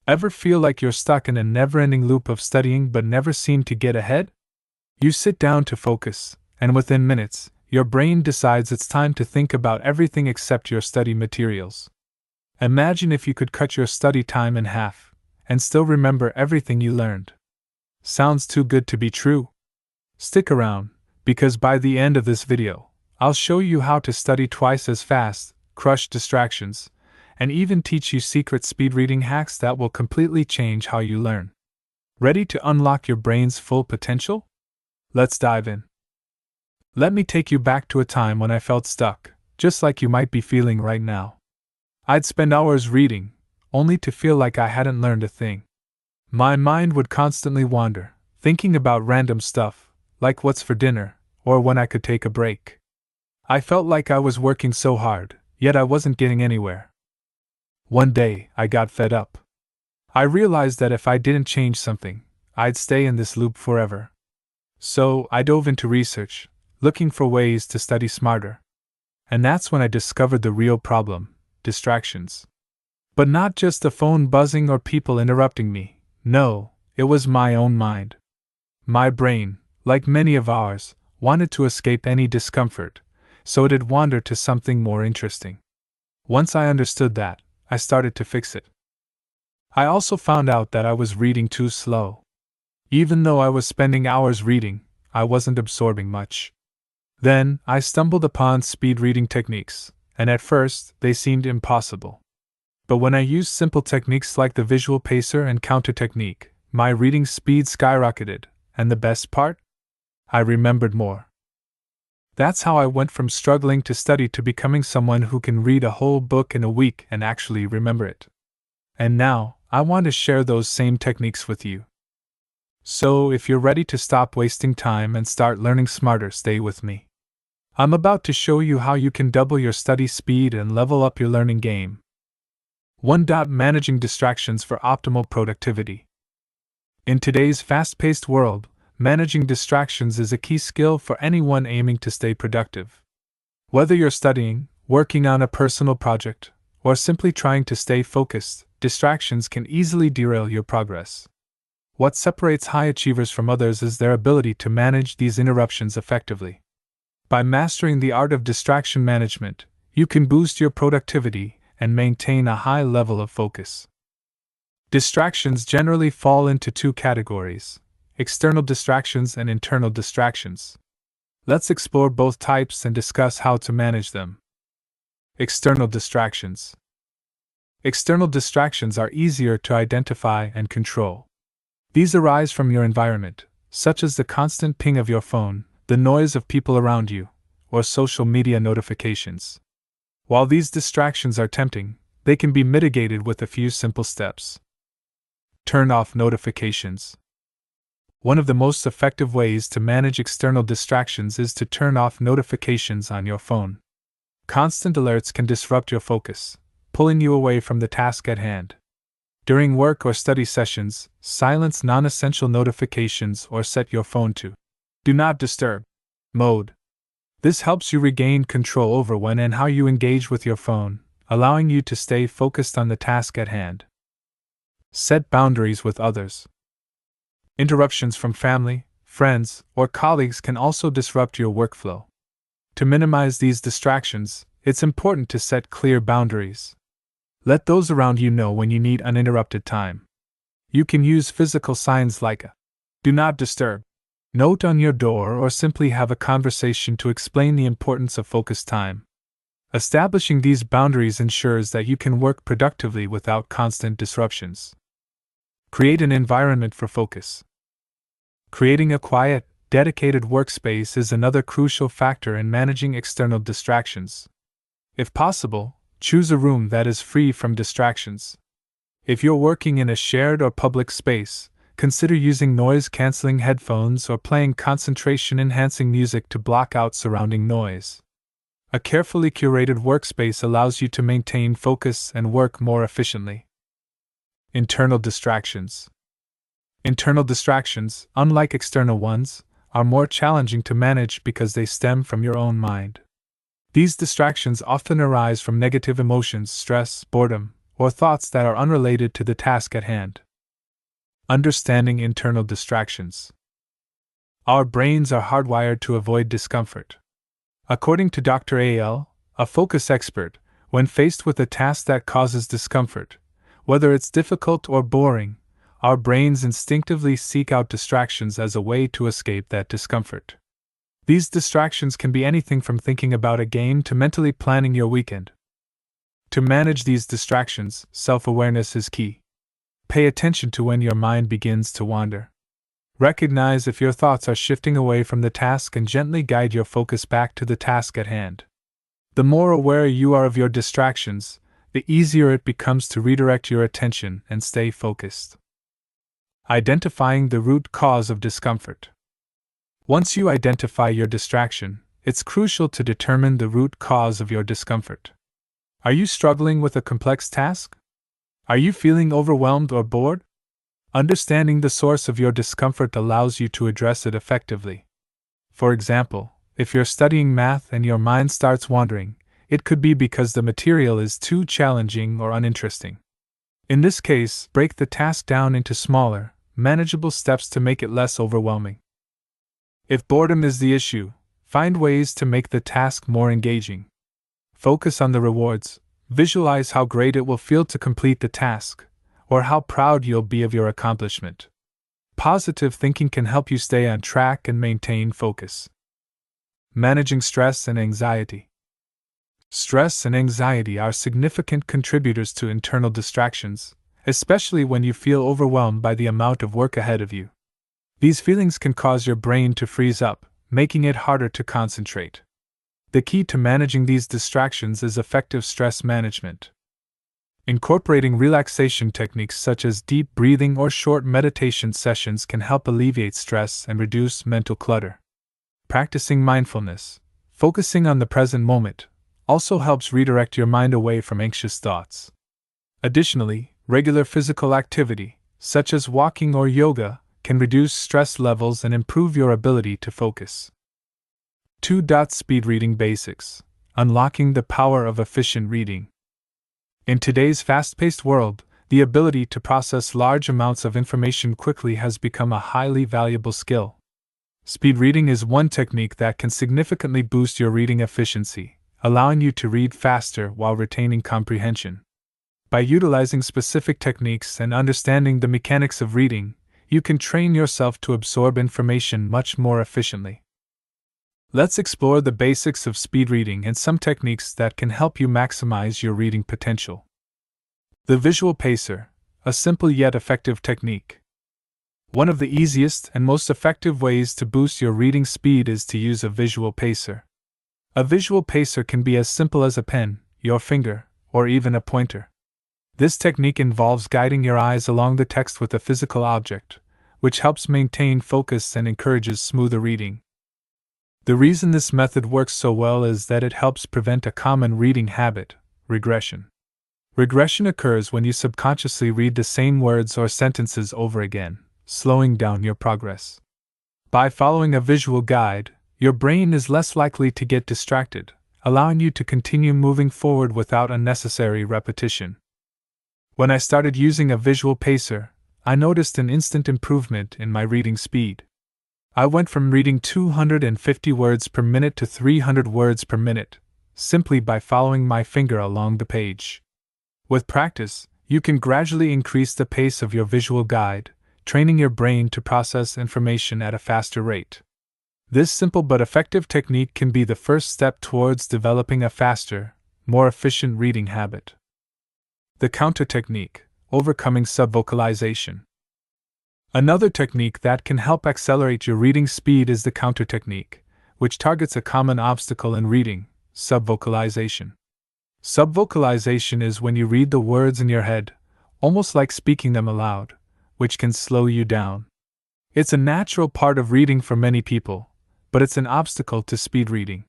Ever feel like you're stuck in a never-ending loop of studying but never seem to get ahead? You sit down to focus, and within minutes, your brain decides it's time to think about everything except your study materials. Imagine if you could cut your study time in half, and still remember everything you learned. Sounds too good to be true? Stick around, because by the end of this video, I'll show you how to study twice as fast, crush distractions, and even teach you secret speed reading hacks that will completely change how you learn. Ready to unlock your brain's full potential? Let's dive in. Let me take you back to a time when I felt stuck, just like you might be feeling right now. I'd spend hours reading, only to feel like I hadn't learned a thing. My mind would constantly wander, thinking about random stuff, like what's for dinner, or when I could take a break. I felt like I was working so hard, yet I wasn't getting anywhere. One day, I got fed up. I realized that if I didn't change something, I'd stay in this loop forever. So, I dove into research, looking for ways to study smarter. And that's when I discovered the real problem: distractions. But not just the phone buzzing or people interrupting me. No, it was my own mind. My brain, like many of ours, wanted to escape any discomfort, so it'd wander to something more interesting. Once I understood that, I started to fix it. I also found out that I was reading too slow. Even though I was spending hours reading, I wasn't absorbing much. Then, I stumbled upon speed reading techniques, and at first, they seemed impossible. But when I used simple techniques like the visual pacer and counter technique, my reading speed skyrocketed, and the best part? I remembered more. That's how I went from struggling to study to becoming someone who can read a whole book in a week and actually remember it. And now, I want to share those same techniques with you. So, if you're ready to stop wasting time and start learning smarter, stay with me. I'm about to show you how you can double your study speed and level up your learning game. 1. Managing distractions for optimal productivity. In today's fast-paced world, managing distractions is a key skill for anyone aiming to stay productive. Whether you're studying, working on a personal project, or simply trying to stay focused, distractions can easily derail your progress. What separates high achievers from others is their ability to manage these interruptions effectively. By mastering the art of distraction management, you can boost your productivity and maintain a high level of focus. Distractions generally fall into two categories: external distractions and internal distractions. Let's explore both types and discuss how to manage them. External distractions. External distractions are easier to identify and control. These arise from your environment, such as the constant ping of your phone, the noise of people around you, or social media notifications. While these distractions are tempting, they can be mitigated with a few simple steps. Turn off notifications. One of the most effective ways to manage external distractions is to turn off notifications on your phone. Constant alerts can disrupt your focus, pulling you away from the task at hand. During work or study sessions, silence non-essential notifications or set your phone to Do Not Disturb mode. This helps you regain control over when and how you engage with your phone, allowing you to stay focused on the task at hand. Set boundaries with others. Interruptions from family, friends, or colleagues can also disrupt your workflow. To minimize these distractions, it's important to set clear boundaries. Let those around you know when you need uninterrupted time. You can use physical signs like a Do Not Disturb note on your door or simply have a conversation to explain the importance of focused time. Establishing these boundaries ensures that you can work productively without constant disruptions. Create an environment for focus. Creating a quiet, dedicated workspace is another crucial factor in managing external distractions. If possible, choose a room that is free from distractions. If you're working in a shared or public space, consider using noise-canceling headphones or playing concentration-enhancing music to block out surrounding noise. A carefully curated workspace allows you to maintain focus and work more efficiently. Internal distractions. Internal distractions, unlike external ones, are more challenging to manage because they stem from your own mind. These distractions often arise from negative emotions, stress, boredom, or thoughts that are unrelated to the task at hand. Understanding internal distractions. Our brains are hardwired to avoid discomfort. According to Dr. A.L., a focus expert, when faced with a task that causes discomfort, whether it's difficult or boring, our brains instinctively seek out distractions as a way to escape that discomfort. These distractions can be anything from thinking about a game to mentally planning your weekend. To manage these distractions, self-awareness is key. Pay attention to when your mind begins to wander. Recognize if your thoughts are shifting away from the task and gently guide your focus back to the task at hand. The more aware you are of your distractions, the easier it becomes to redirect your attention and stay focused. Identifying the root cause of discomfort. Once you identify your distraction, it's crucial to determine the root cause of your discomfort. Are you struggling with a complex task? Are you feeling overwhelmed or bored? Understanding the source of your discomfort allows you to address it effectively. For example, if you're studying math and your mind starts wandering, it could be because the material is too challenging or uninteresting. In this case, break the task down into smaller, manageable steps to make it less overwhelming. If boredom is the issue, find ways to make the task more engaging. Focus on the rewards, visualize how great it will feel to complete the task, or how proud you'll be of your accomplishment. Positive thinking can help you stay on track and maintain focus. Managing stress and anxiety. Stress and anxiety are significant contributors to internal distractions, especially when you feel overwhelmed by the amount of work ahead of you. These feelings can cause your brain to freeze up, making it harder to concentrate. The key to managing these distractions is effective stress management. Incorporating relaxation techniques such as deep breathing or short meditation sessions can help alleviate stress and reduce mental clutter. Practicing mindfulness, focusing on the present moment, also helps redirect your mind away from anxious thoughts. Additionally, regular physical activity, such as walking or yoga, can reduce stress levels and improve your ability to focus. 2. Speed reading basics. Unlocking the power of efficient reading. In today's fast-paced world, the ability to process large amounts of information quickly has become a highly valuable skill. Speed reading is one technique that can significantly boost your reading efficiency, allowing you to read faster while retaining comprehension. By utilizing specific techniques and understanding the mechanics of reading, you can train yourself to absorb information much more efficiently. Let's explore the basics of speed reading and some techniques that can help you maximize your reading potential. The visual pacer, a simple yet effective technique. One of the easiest and most effective ways to boost your reading speed is to use a visual pacer. A visual pacer can be as simple as a pen, your finger, or even a pointer. This technique involves guiding your eyes along the text with a physical object, which helps maintain focus and encourages smoother reading. The reason this method works so well is that it helps prevent a common reading habit, regression. Regression occurs when you subconsciously read the same words or sentences over again, slowing down your progress. By following a visual guide, your brain is less likely to get distracted, allowing you to continue moving forward without unnecessary repetition. When I started using a visual pacer, I noticed an instant improvement in my reading speed. I went from reading 250 words per minute to 300 words per minute, simply by following my finger along the page. With practice, you can gradually increase the pace of your visual guide, training your brain to process information at a faster rate. This simple but effective technique can be the first step towards developing a faster, more efficient reading habit. The counter technique, overcoming subvocalization. Another technique that can help accelerate your reading speed is the counter technique, which targets a common obstacle in reading, subvocalization. Subvocalization is when you read the words in your head, almost like speaking them aloud, which can slow you down. It's a natural part of reading for many people, but it's an obstacle to speed reading.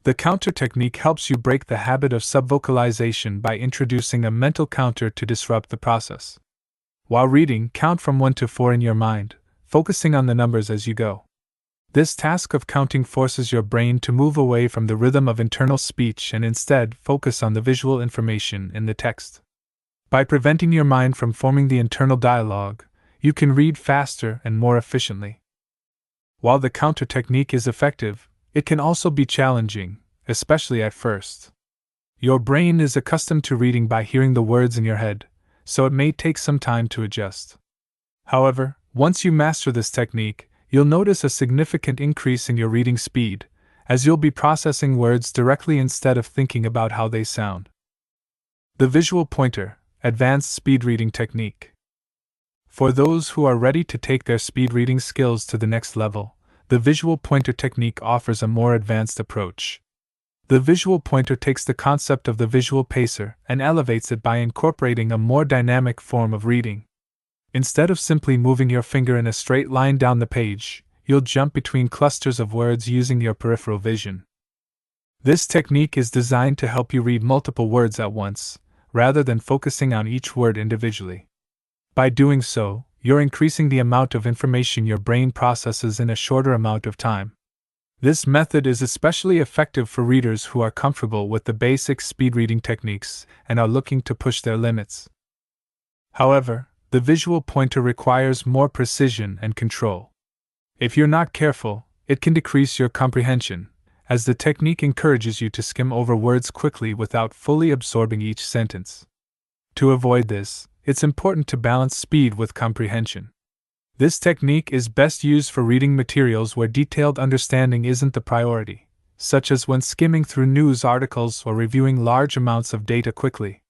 The counter technique helps you break the habit of subvocalization by introducing a mental counter to disrupt the process. While reading, count from 1 to 4 in your mind, focusing on the numbers as you go. This task of counting forces your brain to move away from the rhythm of internal speech and instead focus on the visual information in the text. By preventing your mind from forming the internal dialogue, you can read faster and more efficiently. While the counter technique is effective, it can also be challenging, especially at first. Your brain is accustomed to reading by hearing the words in your head, so it may take some time to adjust. However, once you master this technique, you'll notice a significant increase in your reading speed, as you'll be processing words directly instead of thinking about how they sound. The visual pointer, advanced speed reading technique. For those who are ready to take their speed reading skills to the next level, the visual pointer technique offers a more advanced approach. The visual pointer takes the concept of the visual pacer and elevates it by incorporating a more dynamic form of reading. Instead of simply moving your finger in a straight line down the page, you'll jump between clusters of words using your peripheral vision. This technique is designed to help you read multiple words at once, rather than focusing on each word individually. By doing so, you're increasing the amount of information your brain processes in a shorter amount of time. This method is especially effective for readers who are comfortable with the basic speed reading techniques and are looking to push their limits. However, the visual pointer requires more precision and control. If you're not careful, it can decrease your comprehension, as the technique encourages you to skim over words quickly without fully absorbing each sentence. To avoid this, it's important to balance speed with comprehension. This technique is best used for reading materials where detailed understanding isn't the priority, such as when skimming through news articles or reviewing large amounts of data quickly.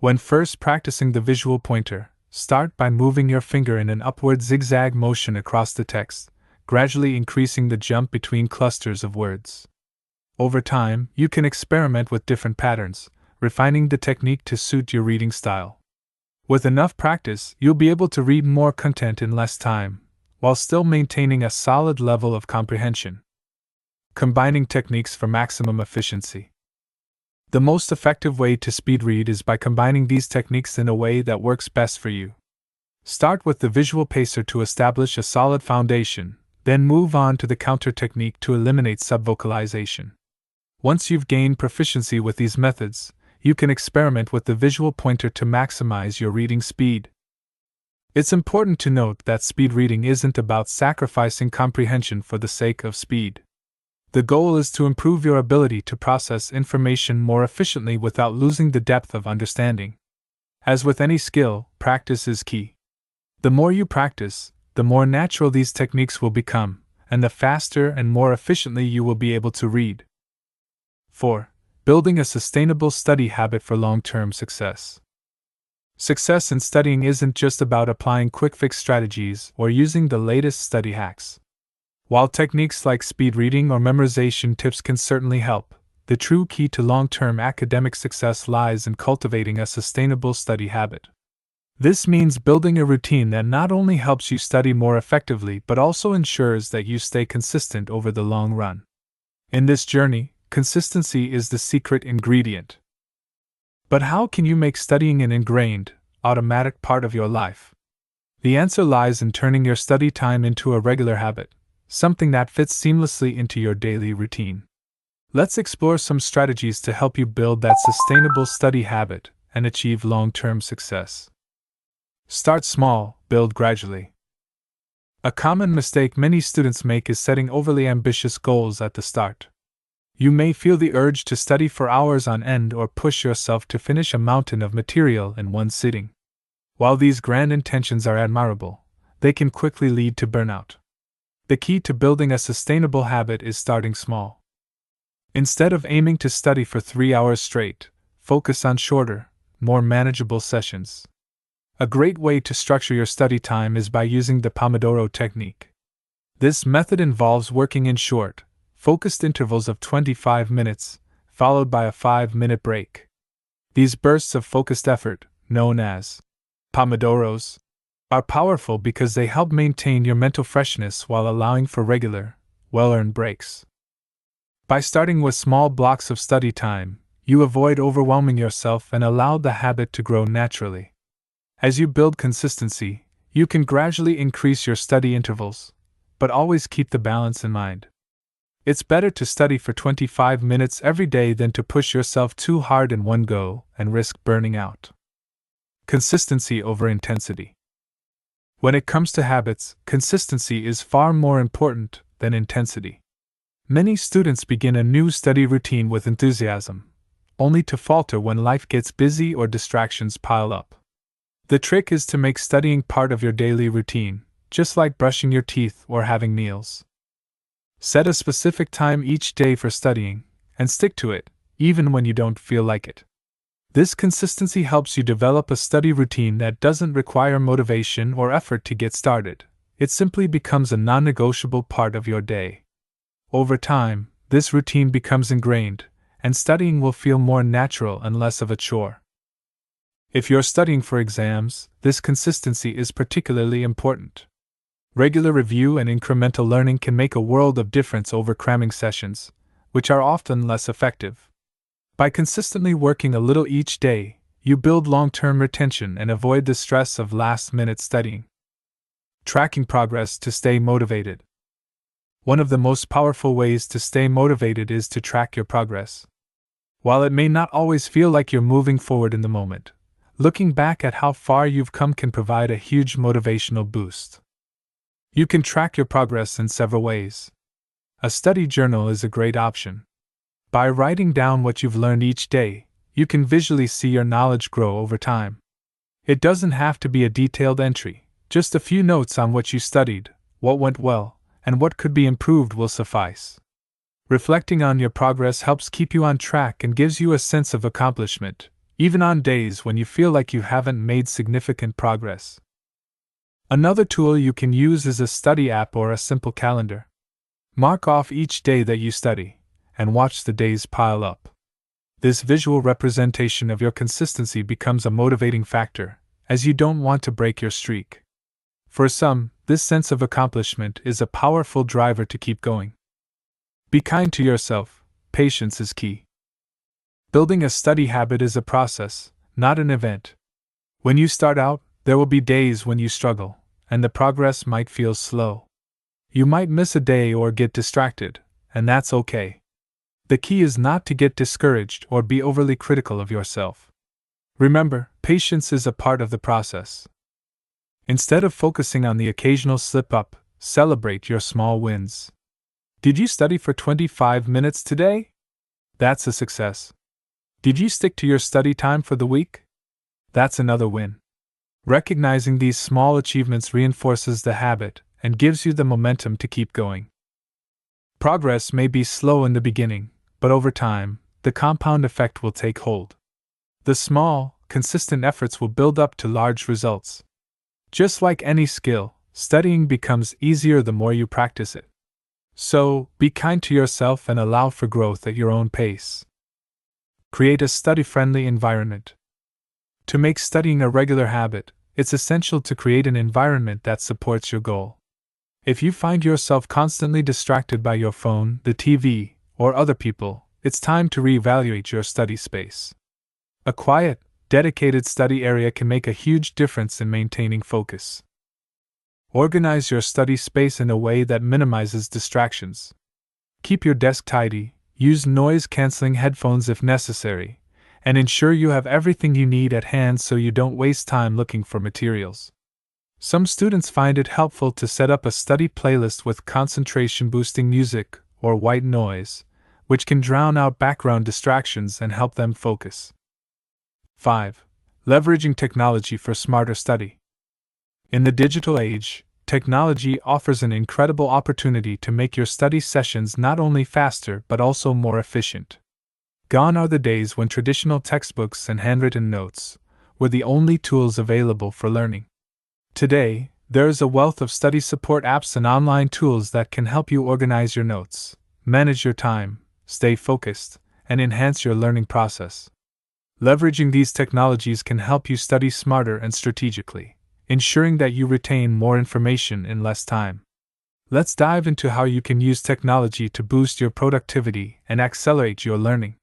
When first practicing the visual pointer, start by moving your finger in an upward zigzag motion across the text, gradually increasing the jump between clusters of words. Over time, you can experiment with different patterns, refining the technique to suit your reading style. With enough practice, you'll be able to read more content in less time, while still maintaining a solid level of comprehension. Combining techniques for maximum efficiency. The most effective way to speed read is by combining these techniques in a way that works best for you. Start with the visual pacer to establish a solid foundation, then move on to the counter technique to eliminate subvocalization. Once you've gained proficiency with these methods, you can experiment with the visual pointer to maximize your reading speed. It's important to note that speed reading isn't about sacrificing comprehension for the sake of speed. The goal is to improve your ability to process information more efficiently without losing the depth of understanding. As with any skill, practice is key. The more you practice, the more natural these techniques will become, and the faster and more efficiently you will be able to read. 4. Building a sustainable study habit for long-term success. Success in studying isn't just about applying quick-fix strategies or using the latest study hacks. While techniques like speed reading or memorization tips can certainly help, the true key to long-term academic success lies in cultivating a sustainable study habit. This means building a routine that not only helps you study more effectively but also ensures that you stay consistent over the long run. In this journey, consistency is the secret ingredient. But how can you make studying an ingrained, automatic part of your life? The answer lies in turning your study time into a regular habit, something that fits seamlessly into your daily routine. Let's explore some strategies to help you build that sustainable study habit and achieve long-term success. Start small, build gradually. A common mistake many students make is setting overly ambitious goals at the start. You may feel the urge to study for hours on end or push yourself to finish a mountain of material in one sitting. While these grand intentions are admirable, they can quickly lead to burnout. The key to building a sustainable habit is starting small. Instead of aiming to study for 3 hours straight, focus on shorter, more manageable sessions. A great way to structure your study time is by using the Pomodoro technique. This method involves working in short, focused intervals of 25 minutes, followed by a 5-minute break. These bursts of focused effort, known as Pomodoros, are powerful because they help maintain your mental freshness while allowing for regular, well-earned breaks. By starting with small blocks of study time, you avoid overwhelming yourself and allow the habit to grow naturally. As you build consistency, you can gradually increase your study intervals, but always keep the balance in mind. It's better to study for 25 minutes every day than to push yourself too hard in one go and risk burning out. Consistency over intensity. When it comes to habits, consistency is far more important than intensity. Many students begin a new study routine with enthusiasm, only to falter when life gets busy or distractions pile up. The trick is to make studying part of your daily routine, just like brushing your teeth or having meals. Set a specific time each day for studying, and stick to it, even when you don't feel like it. This consistency helps you develop a study routine that doesn't require motivation or effort to get started. It simply becomes a non-negotiable part of your day. Over time, this routine becomes ingrained, and studying will feel more natural and less of a chore. If you're studying for exams, this consistency is particularly important. Regular review and incremental learning can make a world of difference over cramming sessions, which are often less effective. By consistently working a little each day, you build long-term retention and avoid the stress of last-minute studying. Tracking progress to stay motivated. One of the most powerful ways to stay motivated is to track your progress. While it may not always feel like you're moving forward in the moment, looking back at how far you've come can provide a huge motivational boost. You can track your progress in several ways. A study journal is a great option. By writing down what you've learned each day, you can visually see your knowledge grow over time. It doesn't have to be a detailed entry, just a few notes on what you studied, what went well, and what could be improved will suffice. Reflecting on your progress helps keep you on track and gives you a sense of accomplishment, even on days when you feel like you haven't made significant progress. Another tool you can use is a study app or a simple calendar. Mark off each day that you study, and watch the days pile up. This visual representation of your consistency becomes a motivating factor, as you don't want to break your streak. For some, this sense of accomplishment is a powerful driver to keep going. Be kind to yourself. Patience is key. Building a study habit is a process, not an event. When you start out, there will be days when you struggle, and the progress might feel slow. You might miss a day or get distracted, and that's okay. The key is not to get discouraged or be overly critical of yourself. Remember, patience is a part of the process. Instead of focusing on the occasional slip-up, celebrate your small wins. Did you study for 25 minutes today? That's a success. Did you stick to your study time for the week? That's another win. Recognizing these small achievements reinforces the habit and gives you the momentum to keep going. Progress may be slow in the beginning, but over time, the compound effect will take hold. The small, consistent efforts will build up to large results. Just like any skill, studying becomes easier the more you practice it. So, be kind to yourself and allow for growth at your own pace. Create a study-friendly environment. To make studying a regular habit, it's essential to create an environment that supports your goal. If you find yourself constantly distracted by your phone, the TV, or other people, it's time to reevaluate your study space. A quiet, dedicated study area can make a huge difference in maintaining focus. Organize your study space in a way that minimizes distractions. Keep your desk tidy, use noise-canceling headphones if necessary, and ensure you have everything you need at hand so you don't waste time looking for materials. Some students find it helpful to set up a study playlist with concentration-boosting music or white noise, which can drown out background distractions and help them focus. 5. Leveraging technology for smarter study. In the digital age, technology offers an incredible opportunity to make your study sessions not only faster but also more efficient. Gone are the days when traditional textbooks and handwritten notes were the only tools available for learning. Today, there is a wealth of study support apps and online tools that can help you organize your notes, manage your time, stay focused, and enhance your learning process. Leveraging these technologies can help you study smarter and strategically, ensuring that you retain more information in less time. Let's dive into how you can use technology to boost your productivity and accelerate your learning.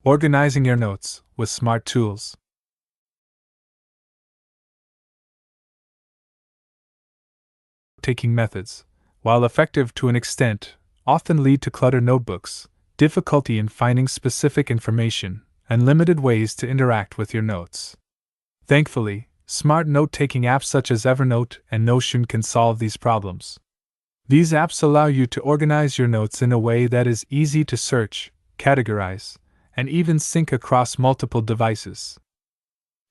Organizing your notes with smart tools. Taking methods, while effective to an extent, often lead to cluttered notebooks, difficulty in finding specific information, and limited ways to interact with your notes. Thankfully, smart note-taking apps such as Evernote and Notion can solve these problems. These apps allow you to organize your notes in a way that is easy to search, categorize, and even sync across multiple devices.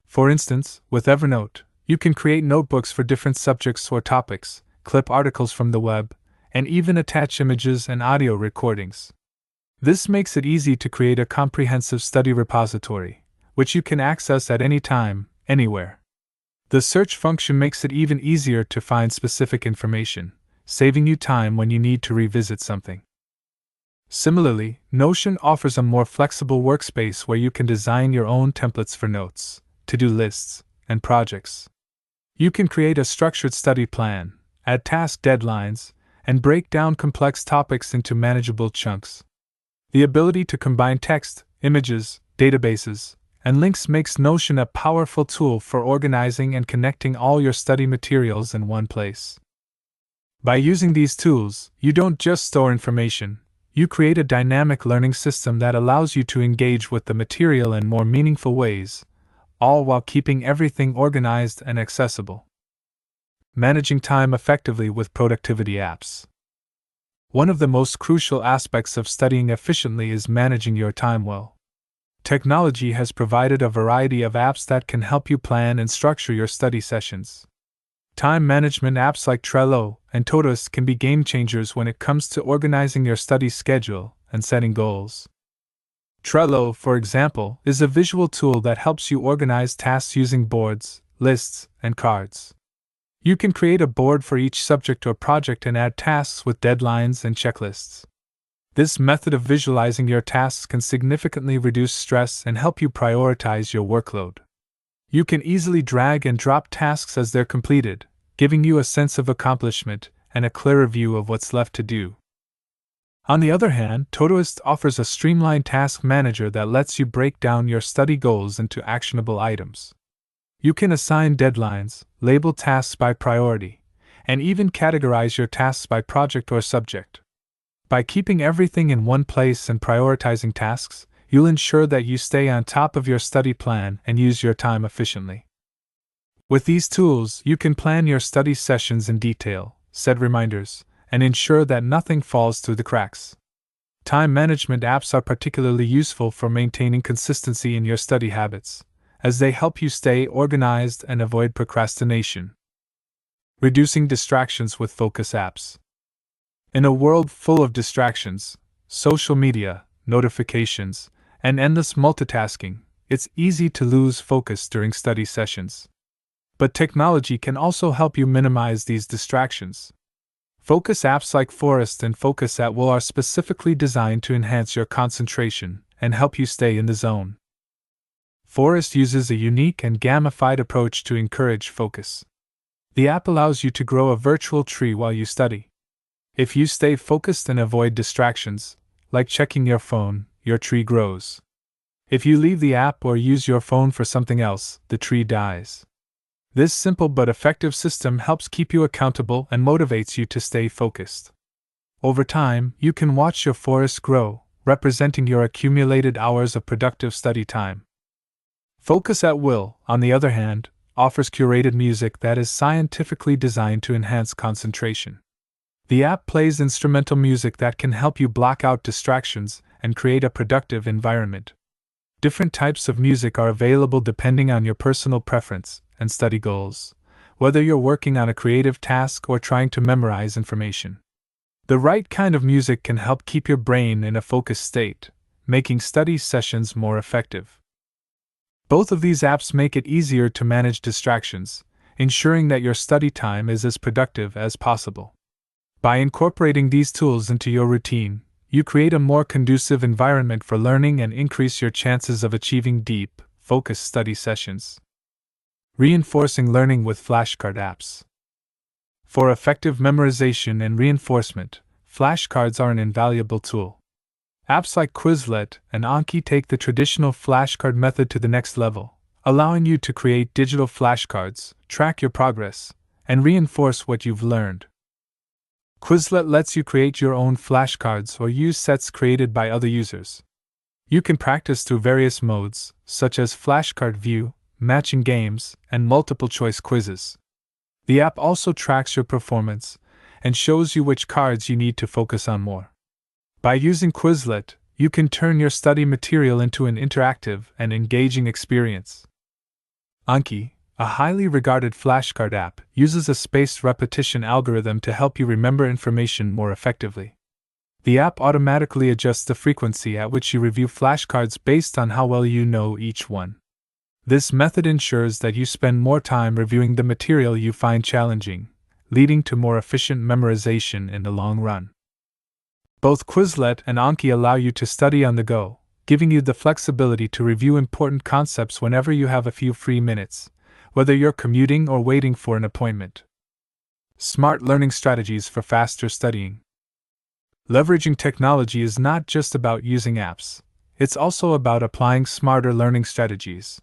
For instance, with Evernote, you can create notebooks for different subjects or topics, clip articles from the web, and even attach images and audio recordings. This makes it easy to create a comprehensive study repository, which you can access at any time, anywhere. The search function makes it even easier to find specific information, saving you time when you need to revisit something. Similarly, Notion offers a more flexible workspace where you can design your own templates for notes, to-do lists, and projects. You can create a structured study plan, add task deadlines, and break down complex topics into manageable chunks. The ability to combine text, images, databases, and links makes Notion a powerful tool for organizing and connecting all your study materials in one place. By using these tools, you don't just store information, you create a dynamic learning system that allows you to engage with the material in more meaningful ways, all while keeping everything organized and accessible. Managing time effectively with productivity apps. One of the most crucial aspects of studying efficiently is managing your time well. Technology has provided a variety of apps that can help you plan and structure your study sessions. Time management apps like Trello and Todoist can be game changers when it comes to organizing your study schedule and setting goals. Trello, for example, is a visual tool that helps you organize tasks using boards, lists, and cards. You can create a board for each subject or project and add tasks with deadlines and checklists. This method of visualizing your tasks can significantly reduce stress and help you prioritize your workload. You can easily drag and drop tasks as they're completed, giving you a sense of accomplishment and a clearer view of what's left to do. On the other hand, Todoist offers a streamlined task manager that lets you break down your study goals into actionable items. You can assign deadlines, label tasks by priority, and even categorize your tasks by project or subject. By keeping everything in one place and prioritizing tasks, you'll ensure that you stay on top of your study plan and use your time efficiently. With these tools, you can plan your study sessions in detail, set reminders, and ensure that nothing falls through the cracks. Time management apps are particularly useful for maintaining consistency in your study habits, as they help you stay organized and avoid procrastination. Reducing distractions with focus apps. In a world full of distractions, social media, notifications, and endless multitasking, it's easy to lose focus during study sessions. But technology can also help you minimize these distractions. Focus apps like Forest and Focus at Will are specifically designed to enhance your concentration and help you stay in the zone. Forest uses a unique and gamified approach to encourage focus. The app allows you to grow a virtual tree while you study. If you stay focused and avoid distractions, like checking your phone, your tree grows. If you leave the app or use your phone for something else, the tree dies. This simple but effective system helps keep you accountable and motivates you to stay focused. Over time, you can watch your forest grow, representing your accumulated hours of productive study time. Focus at Will, on the other hand, offers curated music that is scientifically designed to enhance concentration. The app plays instrumental music that can help you block out distractions and create a productive environment. Different types of music are available depending on your personal preference and study goals, whether you're working on a creative task or trying to memorize information. The right kind of music can help keep your brain in a focused state, making study sessions more effective. Both of these apps make it easier to manage distractions, ensuring that your study time is as productive as possible. By incorporating these tools into your routine, you create a more conducive environment for learning and increase your chances of achieving deep, focused study sessions. Reinforcing learning with flashcard apps. For effective memorization and reinforcement, flashcards are an invaluable tool. Apps like Quizlet and Anki take the traditional flashcard method to the next level, allowing you to create digital flashcards, track your progress, and reinforce what you've learned. Quizlet lets you create your own flashcards or use sets created by other users. You can practice through various modes, such as flashcard view, matching games, and multiple choice quizzes. The app also tracks your performance and shows you which cards you need to focus on more. By using Quizlet, you can turn your study material into an interactive and engaging experience. Anki, a highly regarded flashcard app, uses a spaced repetition algorithm to help you remember information more effectively. The app automatically adjusts the frequency at which you review flashcards based on how well you know each one. This method ensures that you spend more time reviewing the material you find challenging, leading to more efficient memorization in the long run. Both Quizlet and Anki allow you to study on the go, giving you the flexibility to review important concepts whenever you have a few free minutes, whether you're commuting or waiting for an appointment. Smart learning strategies for faster studying. Leveraging technology is not just about using apps, it's also about applying smarter learning strategies.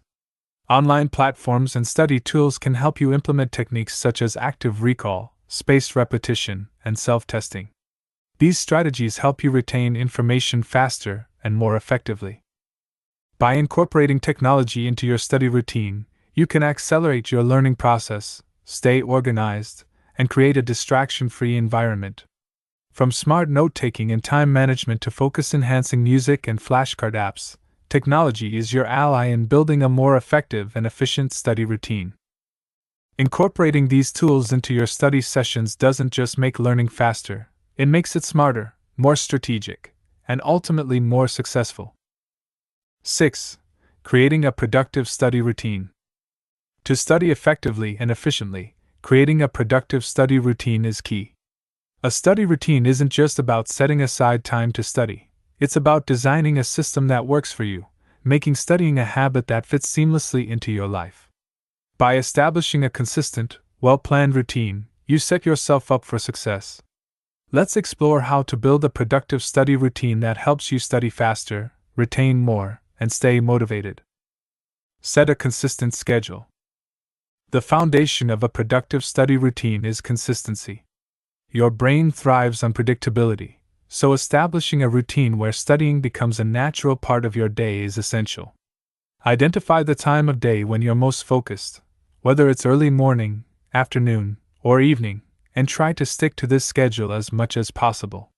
Online platforms and study tools can help you implement techniques such as active recall, spaced repetition, and self-testing. These strategies help you retain information faster and more effectively. By incorporating technology into your study routine, you can accelerate your learning process, stay organized, and create a distraction-free environment. From smart note-taking and time management to focus-enhancing music and flashcard apps, technology is your ally in building a more effective and efficient study routine. Incorporating these tools into your study sessions doesn't just make learning faster, it makes it smarter, more strategic, and ultimately more successful. 6. Creating a productive study routine. To study effectively and efficiently, creating a productive study routine is key. A study routine isn't just about setting aside time to study, it's about designing a system that works for you, making studying a habit that fits seamlessly into your life. By establishing a consistent, well-planned routine, you set yourself up for success. Let's explore how to build a productive study routine that helps you study faster, retain more, and stay motivated. Set a consistent schedule. The foundation of a productive study routine is consistency. Your brain thrives on predictability, so establishing a routine where studying becomes a natural part of your day is essential. Identify the time of day when you're most focused, whether it's early morning, afternoon, or evening, and try to stick to this schedule as much as possible.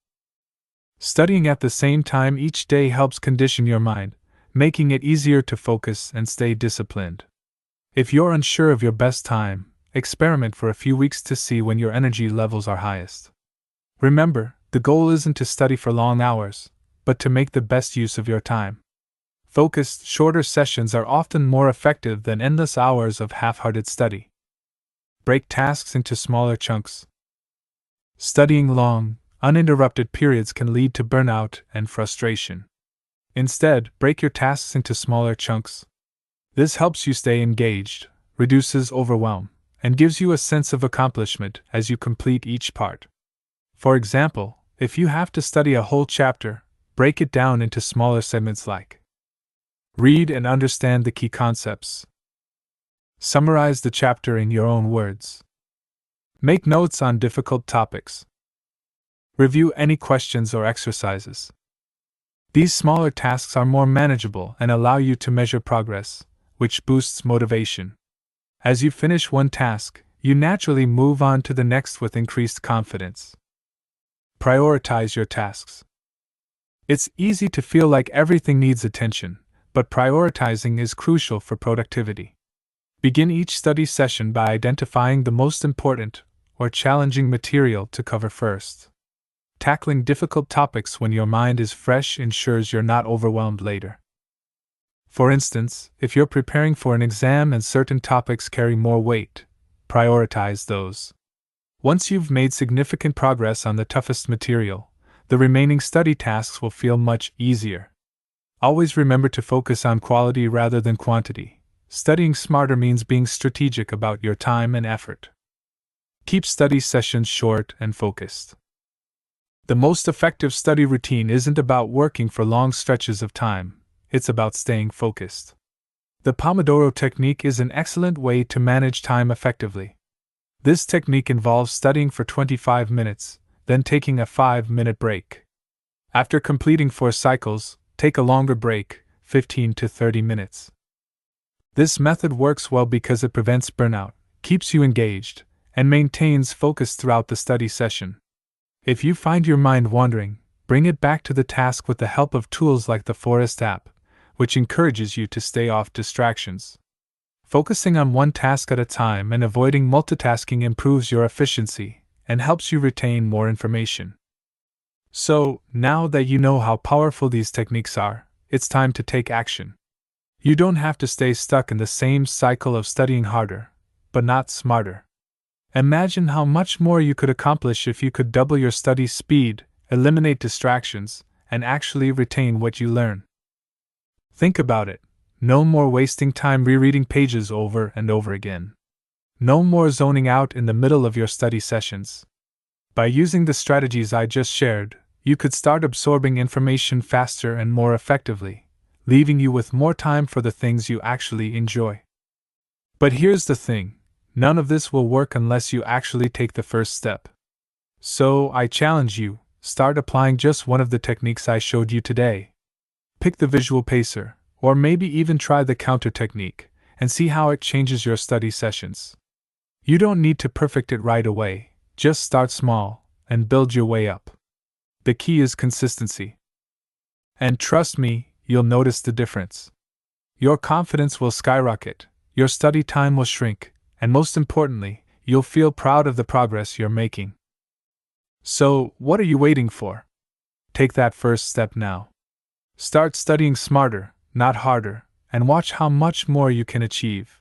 Studying at the same time each day helps condition your mind, making it easier to focus and stay disciplined. If you're unsure of your best time, experiment for a few weeks to see when your energy levels are highest. Remember, the goal isn't to study for long hours, but to make the best use of your time. Focused, shorter sessions are often more effective than endless hours of half-hearted study. Break tasks into smaller chunks. Studying long, uninterrupted periods can lead to burnout and frustration. Instead, break your tasks into smaller chunks. This helps you stay engaged, reduces overwhelm, and gives you a sense of accomplishment as you complete each part. For example, if you have to study a whole chapter, break it down into smaller segments like: read and understand the key concepts. Summarize the chapter in your own words. Make notes on difficult topics. Review any questions or exercises. These smaller tasks are more manageable and allow you to measure progress, which boosts motivation. As you finish one task, you naturally move on to the next with increased confidence. Prioritize your tasks. It's easy to feel like everything needs attention, but prioritizing is crucial for productivity. Begin each study session by identifying the most important or challenging material to cover first. Tackling difficult topics when your mind is fresh ensures you're not overwhelmed later. For instance, if you're preparing for an exam and certain topics carry more weight, prioritize those. Once you've made significant progress on the toughest material, the remaining study tasks will feel much easier. Always remember to focus on quality rather than quantity. Studying smarter means being strategic about your time and effort. Keep study sessions short and focused. The most effective study routine isn't about working for long stretches of time, it's about staying focused. The Pomodoro technique is an excellent way to manage time effectively. This technique involves studying for 25 minutes, then taking a 5-minute break. After completing 4 cycles, take a longer break, 15 to 30 minutes. This method works well because it prevents burnout, keeps you engaged, and maintains focus throughout the study session. If you find your mind wandering, bring it back to the task with the help of tools like the Forest app, which encourages you to stay off distractions. Focusing on one task at a time and avoiding multitasking improves your efficiency and helps you retain more information. So, now that you know how powerful these techniques are, it's time to take action. You don't have to stay stuck in the same cycle of studying harder, but not smarter. Imagine how much more you could accomplish if you could double your study speed, eliminate distractions, and actually retain what you learn. Think about it. No more wasting time rereading pages over and over again. No more zoning out in the middle of your study sessions. By using the strategies I just shared, you could start absorbing information faster and more effectively, leaving you with more time for the things you actually enjoy. But here's the thing, none of this will work unless you actually take the first step. So I challenge you, start applying just one of the techniques I showed you today. Pick the visual pacer, or maybe even try the counter technique, and see how it changes your study sessions. You don't need to perfect it right away, just start small, and build your way up. The key is consistency. And trust me, you'll notice the difference. Your confidence will skyrocket, your study time will shrink, and most importantly, you'll feel proud of the progress you're making. So, what are you waiting for? Take that first step now. Start studying smarter, not harder, and watch how much more you can achieve.